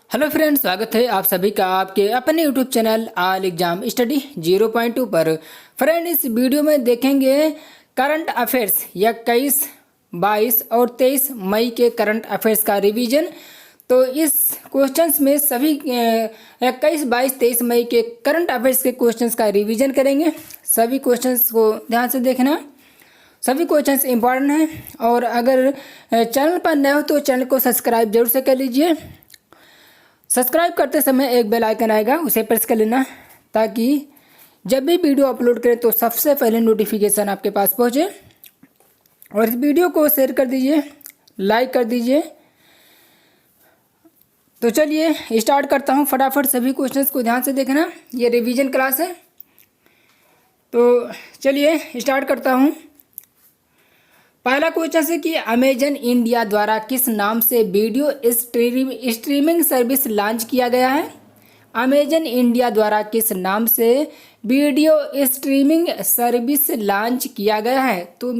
Hello friends, स्वागत है आप सभी का आपके अपने YouTube channel all exam study 0.2 पर। फ्रेंड, इस वीडियो में देखेंगे करंट अफेयर्स 21, 22 और 23 मई के करंट अफेयर्स का रिवीजन। तो इस क्वेश्चंस में सभी 21, 22, 23 मई के करंट अफेयर्स के क्वेश्चंस का रिवीजन करेंगे। सभी क्वेश्चंस को ध्यान से देखना, सभी क्वेश्चंस इंपॉर्टेंट हैं। और अगर चैनल पर नए हो तो चैनल को सब्सक्राइब जरूर से कर लीजिए। सब्सक्राइब करते समय एक बेल आइकन आएगा, उसे प्रेस कर लेना ताकि जब भी वीडियो अपलोड करें तो सबसे पहले नोटिफिकेशन आपके पास पहुंचे। और इस वीडियो को शेयर कर दीजिए, लाइक कर दीजिए। तो चलिए स्टार्ट करता हूं। फटाफट सभी क्वेश्चंस को ध्यान से देखना, ये रिवीजन क्लास है। तो चलिए स्टार्ट करता हूं। पहला क्वेश्चन है कि अमेजन इंडिया द्वारा किस नाम से वीडियो स्ट्रीमिंग सर्विस लॉन्च किया गया है। अमेजन इंडिया द्वारा किस नाम से वीडियो स्ट्रीमिंग सर्विस लॉन्च किया गया है। तो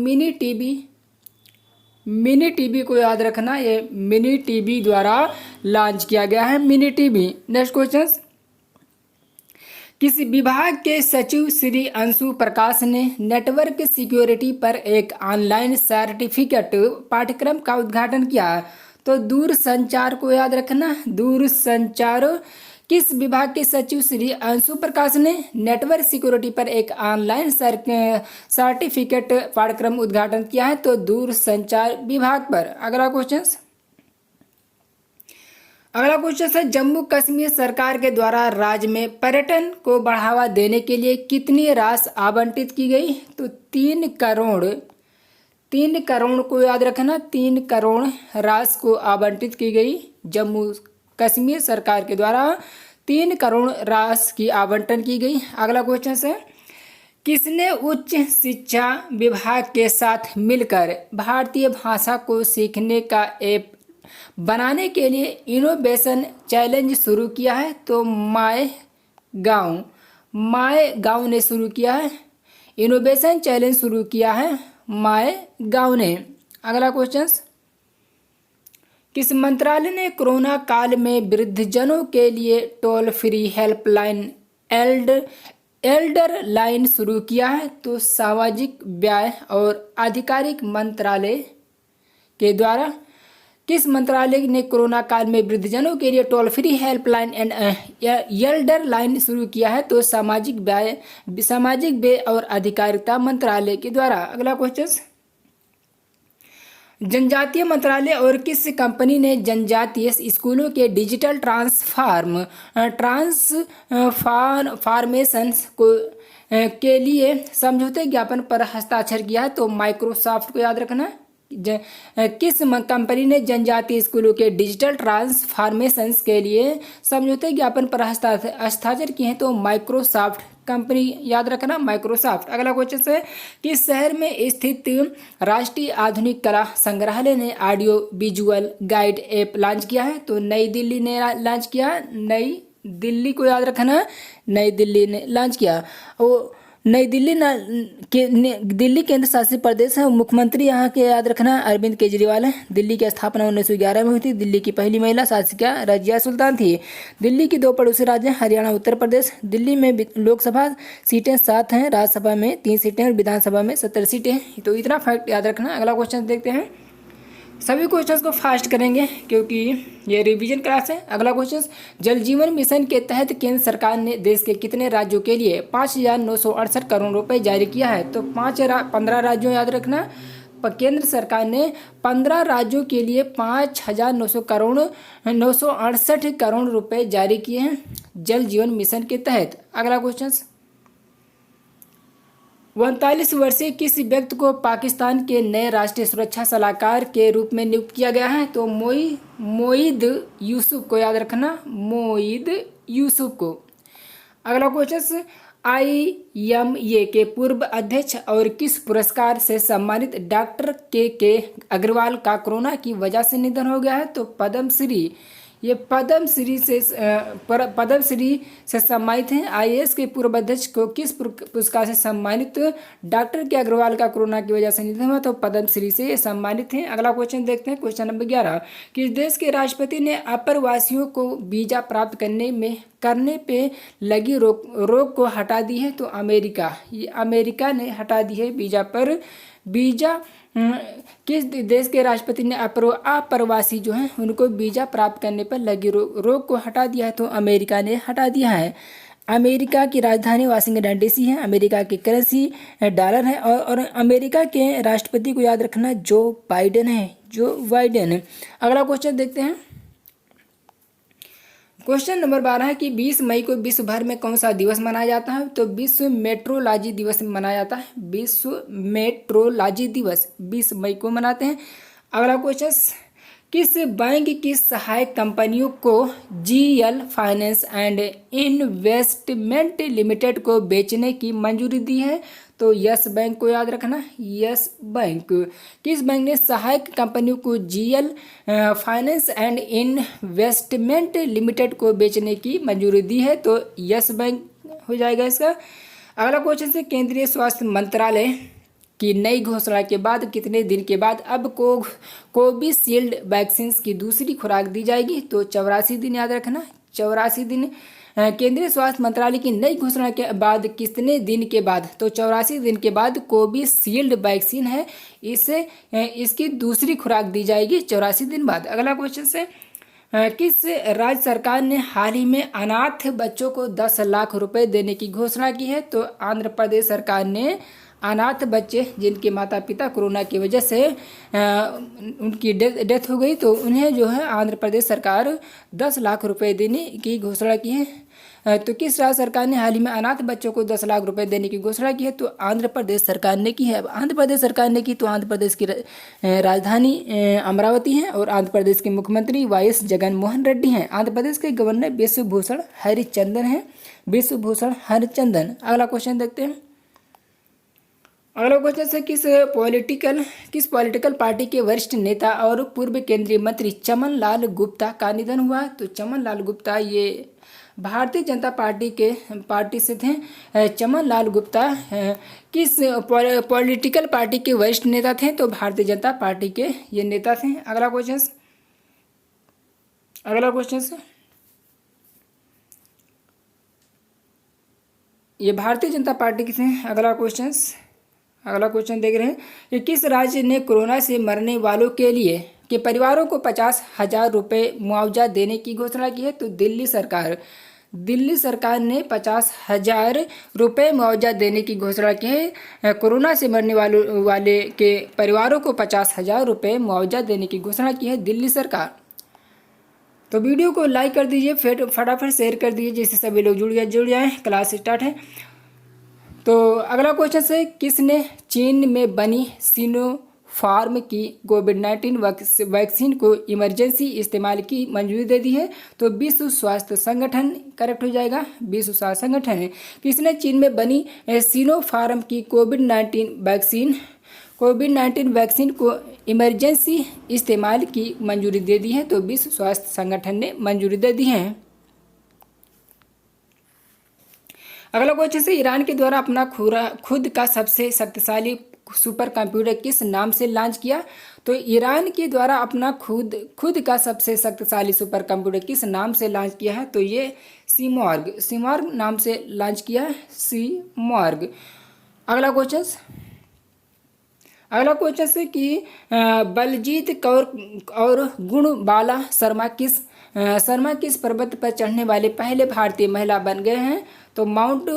मिनी टीवी को याद रखना, ये मिनी टीवी द्वारा लॉन्च किया गया है, मिनी टीवी। नेक्स्ट क्वेश्चन, किस विभाग के सचिव श्री अंशु प्रकाश ने नेटवर्क सिक्योरिटी पर एक ऑनलाइन सर्टिफिकेट पाठ्यक्रम का उद्घाटन किया। तो दूरसंचार को याद रखना, दूरसंचार। किस विभाग के सचिव श्री अंशु प्रकाश ने नेटवर्क सिक्योरिटी पर एक ऑनलाइन सर्टिफिकेट पाठ्यक्रम उद्घाटन किया है। तो दूरसंचार विभाग पर। अगला क्वेश्चन है, जम्मू कश्मीर सरकार के द्वारा राज्य में पर्यटन को बढ़ावा देने के लिए कितनी राशि आवंटित की गई। तो 3 करोड़ को याद रखना, 3 करोड़ राशि को आवंटित की गई। जम्मू कश्मीर सरकार के द्वारा 3 करोड़ राशि की आवंटन की गई। अगला क्वेश्चन है, किसने उच्च शिक्षा विभाग के साथ मिलकर भारतीय भाषा को सीखने का ऐप बनाने के लिए इनोवेशन चैलेंज शुरू किया है। तो माय गाँव ने शुरू किया है, इनोवेशन चैलेंज शुरू किया है माय गाँव ने। अगला क्वेश्चन, किस मंत्रालय ने कोरोना काल में वृद्धजनों के लिए toll free helpline Elder line शुरू किया है। तो सामाजिक न्याय और आधिकारिक मंत्रालय के द्वारा किस मंत्रालय ने कोरोना काल में वृद्धजनों के लिए toll free helpline and Elder line शुरू किया है। तो सामाजिक व्यय और अधिकारिता मंत्रालय के द्वारा। अगला क्वेश्चन, जनजातीय मंत्रालय और किस कंपनी ने जनजातीय स्कूलों के डिजिटल ट्रांसफॉर्मेशन के लिए समझौते ज्ञापन पर हस्ताक्षर किया है। तो माइक्रोसॉफ्ट को याद रखना। किस कंपनी ने जनजातीय स्कूलों के डिजिटल ट्रांसफॉर्मेशन के लिए समझौते ज्ञापन पर हस्ताक्षर किए हैं। तो माइक्रोसॉफ्ट कंपनी याद रखना, माइक्रोसॉफ्ट। अगला क्वेश्चन है, किस शहर में स्थित राष्ट्रीय आधुनिक कला संग्रहालय ने audio visual guide app launch किया है। तो नई दिल्ली ने लॉन्च किया, नई दिल्ली को याद रखना, नई दिल्ली ने लॉन्च किया। वो नई दिल्ली दिल्ली केंद्र शासित प्रदेश है। मुख्यमंत्री यहाँ के याद रखना अरविंद केजरीवाल है। दिल्ली की स्थापना 1911 में हुई थी। दिल्ली की पहली महिला शासिका रजिया सुल्तान थी। दिल्ली की 2 पड़ोसी राज्य हरियाणा, उत्तर प्रदेश। दिल्ली में लोकसभा सीटें 7 हैं, राज्यसभा में 3 सीटें और विधानसभा में 70 सीटें हैं। तो इतना फैक्ट याद रखना। अगला क्वेश्चन देखते हैं। सभी क्वेश्चंस को फास्ट करेंगे क्योंकि ये रिवीजन क्लास है। अगला क्वेश्चन, जल जीवन मिशन के तहत केंद्र सरकार ने देश के कितने राज्यों के लिए 5,968 करोड़ रुपए जारी किया है। तो 15 राज्यों याद रखना। केंद्र सरकार ने 15 राज्यों के लिए 5,968 करोड़ रुपए जारी किए हैं जल जीवन मिशन के तहत। अगला क्वेश्चन, 39 वर्षीय किस व्यक्ति को पाकिस्तान के नए राष्ट्रीय सुरक्षा सलाहकार के रूप में नियुक्त किया गया है। तो मोईद यूसुफ को याद रखना, मोईद यूसुफ को। अगला क्वेश्चन, IMA के पूर्व अध्यक्ष और किस पुरस्कार से सम्मानित डॉक्टर के अग्रवाल का कोरोना की वजह से निधन हो गया है। तो पद्मश्री ये पद्मश्री से सम्मानित हैं। आईएएस के पूर्व अध्यक्ष को किस पुरस्कार से सम्मानित? डॉक्टर के अग्रवाल का कोरोना की वजह से निधन हुआ, तो पद्मश्री से ये सम्मानित हैं। अगला क्वेश्चन देखते हैं, क्वेश्चन नंबर 11। किस देश के राष्ट्रपति ने अप्रवासियों को वीजा प्राप्त करने पे लगी रोक को हटा दी है? तो अमेरिका। ये अमेरिका ने हटा दी है वीजा। किस देश के राष्ट्रपति ने अप्रवासी जो हैं उनको वीजा प्राप्त करने पर लगी रोक को हटा दिया है? तो अमेरिका ने हटा दिया है। अमेरिका की राजधानी वाशिंगटन डीसी है। अमेरिका की करेंसी डॉलर है। और अमेरिका के राष्ट्रपति को याद रखना जो बाइडेन है, जो बाइडेन। अगला क्वेश्चन देखते हैं, क्वेश्चन नंबर 12 है कि 20 मई को विश्व भर में कौन सा दिवस मनाया जाता है? तो विश्व मेट्रोलॉजी दिवस मनाया जाता है। विश्व मेट्रोलॉजी दिवस 20 मई को मनाते हैं। अगला क्वेश्चन, किस बैंक की सहायक कंपनियों को GL finance and investment limited को बेचने की मंजूरी दी है? तो यस बैंक को याद रखना, यस बैंक। किस बैंक ने सहायक कंपनियों को GL finance and investment limited को बेचने की मंजूरी दी है? तो यस बैंक हो जाएगा इसका। अगला क्वेश्चन से, केंद्रीय स्वास्थ्य मंत्रालय की नई घोषणा के बाद कितने दिन के बाद अब कोविशील्ड वैक्सीन की दूसरी खुराक दी जाएगी? तो 84 दिन याद रखना, 84 दिन। केंद्रीय स्वास्थ्य मंत्रालय की नई घोषणा के बाद कितने दिन के बाद? तो 84 दिन के बाद कोविशील्ड वैक्सीन है इसकी दूसरी खुराक दी जाएगी 84 दिन बाद। अगला क्वेश्चन से, किस राज्य सरकार ने हाल ही में अनाथ बच्चों को 10 लाख रुपए देने की घोषणा की है? तो आंध्र प्रदेश सरकार ने अनाथ बच्चे जिनके माता पिता कोरोना की वजह से उनकी डेथ हो गई, तो उन्हें जो है आंध्र प्रदेश सरकार 10 लाख रुपए देने की घोषणा की है। तो किस राज्य सरकार ने हाल ही में अनाथ बच्चों को 10 लाख रुपए देने की घोषणा की है? तो आंध्र प्रदेश सरकार ने की है। आंध्र प्रदेश सरकार ने की तो आंध्र प्रदेश की राजधानी अमरावती है और आंध्र प्रदेश के मुख्यमंत्री वाईएस जगनमोहन रेड्डी हैं। आंध्र प्रदेश के गवर्नर विश्वभूषण हरिचंदन हैं, विश्वभूषण हरिचंदन। अगला क्वेश्चन देखते हैं, अगला क्वेश्चन से, किस पॉलिटिकल पार्टी के वरिष्ठ नेता और पूर्व केंद्रीय मंत्री चमन लाल गुप्ता का निधन हुआ? तो चमन लाल गुप्ता ये भारतीय जनता पार्टी से थे। चमन लाल गुप्ता किस पॉलिटिकल पार्टी के वरिष्ठ नेता थे? तो भारतीय जनता पार्टी के ये नेता थे। अगला क्वेश्चन ये भारतीय जनता पार्टी के थे। अगला क्वेश्चन देख रहे हैं कि किस राज्य ने कोरोना से मरने वालों के परिवारों को 50,000 रुपये मुआवजा देने की घोषणा की है? तो दिल्ली सरकार ने 50,000 रुपये मुआवजा देने की घोषणा की है। कोरोना से मरने वाले के परिवारों को 50,000 रुपये मुआवजा देने की घोषणा की है दिल्ली सरकार। तो वीडियो को लाइक कर दीजिए, फिर फटाफट शेयर कर दीजिए जिससे सभी लोग जुड़ जाएं। क्लास स्टार्ट है। तो अगला क्वेश्चन है, किसने चीन में बनी सिनोफार्म की कोविड-19 वैक्सीन को इमरजेंसी इस्तेमाल की मंजूरी दे दी है? तो विश्व स्वास्थ्य संगठन करेक्ट हो जाएगा, विश्व स्वास्थ्य संगठन है। किसने चीन में बनी सिनोफार्म की कोविड-19 वैक्सीन को इमरजेंसी इस्तेमाल की मंजूरी दे दी है? तो विश्व स्वास्थ्य संगठन ने मंजूरी दे दी है। अगला क्वेश्चन से, ईरान के द्वारा अपना खुद का सबसे शक्तिशाली सुपर कंप्यूटर किस नाम से लॉन्च किया? तो ईरान के द्वारा अपना खुद का सबसे शक्तिशाली सुपर कंप्यूटर किस नाम से लॉन्च किया है? तो ये सीमॉर्ग नाम से लॉन्च किया है, सीमॉर्ग। अगला क्वेश्चन से कि बलजीत कौर और गुणबाला शर्मा किस पर्वत पर चढ़ने वाले पहले भारतीय महिला बन गए हैं? तो माउंट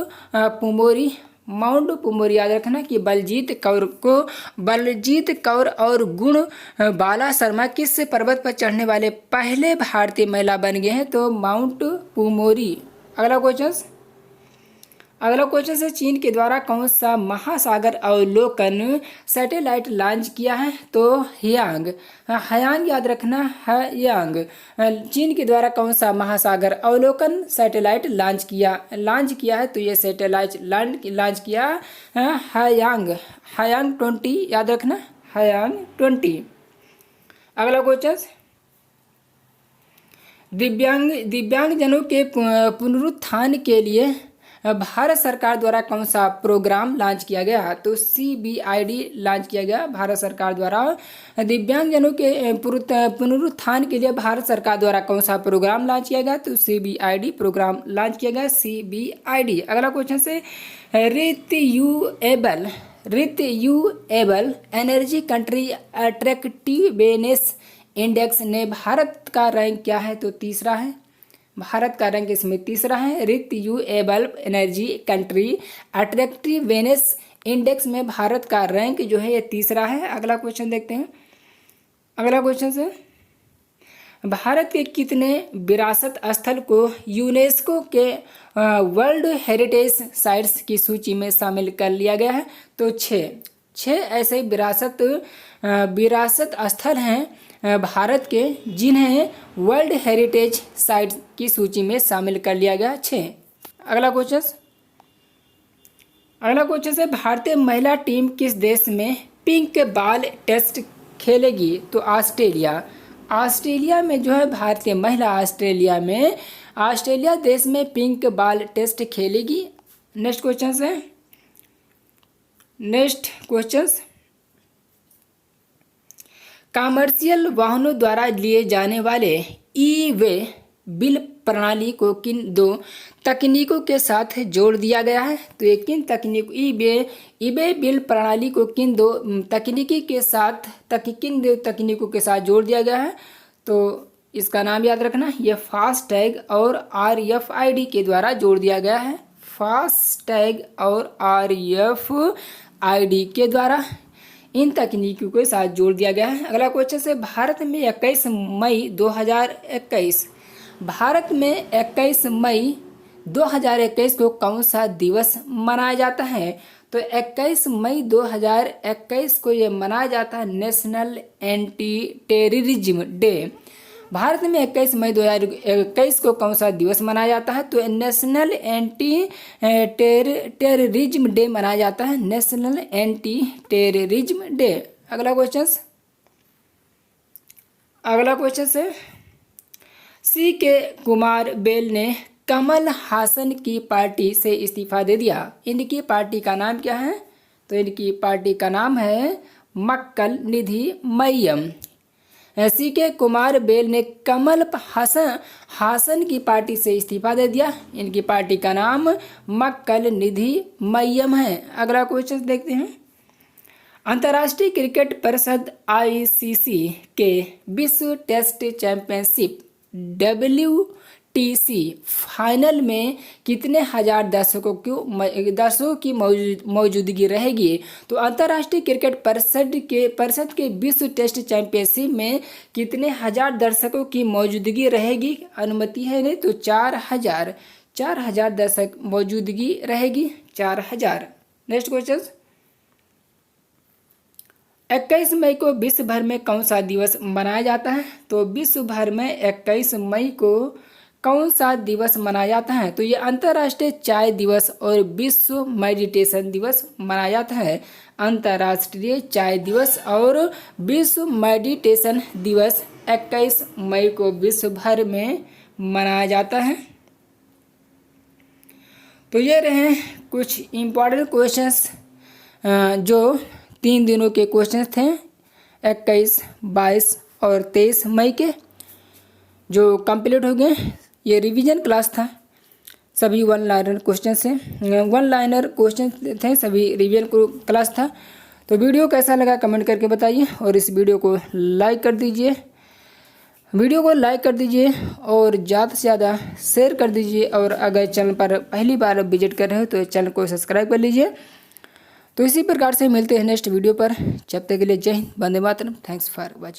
पुमोरी याद रखना कि बलजीत कौर और गुणबाला शर्मा किस पर्वत पर चढ़ने वाले पहले भारतीय महिला बन गए हैं? तो माउंट पुमोरी। अगला क्वेश्चन से, चीन के द्वारा कौन सा महासागर अवलोकन सैटेलाइट लॉन्च किया है? तो हयांग याद रखना, हयांग। चीन के द्वारा कौन सा महासागर अवलोकन सैटेलाइट लॉन्च किया है? तो ये सैटेलाइट लॉन्च किया हयांग 20 याद रखना, हयांग 20। अगला क्वेश्चन, दिव्यांगजनों के पुनरुत्थान के लिए भारत सरकार द्वारा कौन सा प्रोग्राम लॉन्च किया गया? तो CBID लॉन्च किया गया भारत सरकार द्वारा। दिव्यांगजनों के पुनरुत्थान के लिए भारत सरकार द्वारा कौन सा प्रोग्राम लॉन्च किया गया? तो CBID प्रोग्राम लॉन्च किया गया, CBID। अगला क्वेश्चन से renewable energy country attractiveness index ने भारत का रैंक क्या है? तो तीसरा है, भारत का रैंक इसमें तीसरा है। Renewable energy country attractiveness index में भारत का रैंक जो है ये तीसरा है। अगला क्वेश्चन देखते हैं। अगला क्वेश्चन से भारत के कितने विरासत स्थल को यूनेस्को के वर्ल्ड हेरिटेज साइट्स की सूची में शामिल कर लिया गया है? तो छः ऐसे विरासत स्थल हैं भारत के जिन्हें वर्ल्ड हेरिटेज साइट की सूची में शामिल कर लिया गया, 6। अगला क्वेश्चन से भारतीय महिला टीम किस देश में पिंक बॉल टेस्ट खेलेगी? तो ऑस्ट्रेलिया में जो है भारतीय महिला ऑस्ट्रेलिया देश में पिंक बॉल टेस्ट खेलेगी। नेक्स्ट क्वेश्चन कमर्शियल वाहनों द्वारा लिए जाने वाले ई-वे बिल प्रणाली को किन 2 तकनीकों के साथ जोड़ दिया गया है? तो ये किन तकनीक ई-वे बिल प्रणाली को किन 2 तकनीकों के साथ जोड़ दिया गया है? तो इसका नाम याद रखना, ये फास्टैग और RFID के द्वारा जोड़ दिया गया है। फास्टैग और RFID के द्वारा इन तकनीकों के साथ जोड़ दिया गया है। अगला क्वेश्चन से भारत में 21 मई 2021 को कौन सा दिवस मनाया जाता है? तो 21 मई 2021 को ये मनाया जाता है national anti terrorism day. Bharat में 21 मई 2021 को कौन सा दिवस मनाया जाता है? तो नेशनल एंटी टेररिज्म डे मनाया जाता है, नेशनल एंटी टेररिज्म डे। अगला क्वेश्चन से CK कुमार बेल ने कमल हासन की पार्टी से इस्तीफा दे दिया। इनकी पार्टी का नाम क्या है? तो इनकी पार्टी का नाम है मक्कल निधि मय्यम। CK कुमार बेल ने कमल हासन की पार्टी से इस्तीफा दे दिया। इनकी पार्टी का नाम मक्कल निधि मय्यम है। अगला क्वेश्चन देखते हैं। अंतर्राष्ट्रीय क्रिकेट परिषद ICC के विश्व टेस्ट चैंपियनशिप WTC फाइनल में कितने हजार दर्शकों की मौजूदगी रहेगी? तो अंतर्राष्ट्रीय क्रिकेट परिषद के विश्व टेस्ट चैंपियनशिप में कितने हजार दर्शकों की मौजूदगी रहेगी? अनुमति है नहीं, तो 4,000 दर्शक मौजूदगी रहेगी, 4,000। नेक्स्ट क्वेश्चन 21 मई को विश्व भर में कौन सा दिवस मनाया जाता है? तो विश्व भर में 21 मई को कौन सा दिवस मनाया जाता है? तो ये अंतर्राष्ट्रीय चाय दिवस और विश्व मेडिटेशन दिवस मनाया जाता है। अंतर्राष्ट्रीय चाय दिवस और विश्व मेडिटेशन दिवस 21 मई को विश्व भर में मनाया जाता है। तो ये रहे कुछ इम्पोर्टेंट क्वेश्चंस जो 3 दिनों के क्वेश्चंस थे, 21, 22 और 23 मई के, जो कंप्लीट हो गए। ये रिवीजन क्लास था, सभी 1 लाइनर क्वेश्चन थे, सभी रिवीजन क्लास था। तो वीडियो कैसा लगा कमेंट करके बताइए और इस वीडियो को लाइक कर दीजिए। और ज़्यादा से ज़्यादा शेयर कर दीजिए। और अगर चैनल पर पहली बार विजिट कर रहे हो तो चैनल को सब्सक्राइब कर लीजिए। तो इसी प्रकार से मिलते हैं नेक्स्ट वीडियो पर। जब तक के लिए जय हिंद, वंदे मातरम। Thanks for watching.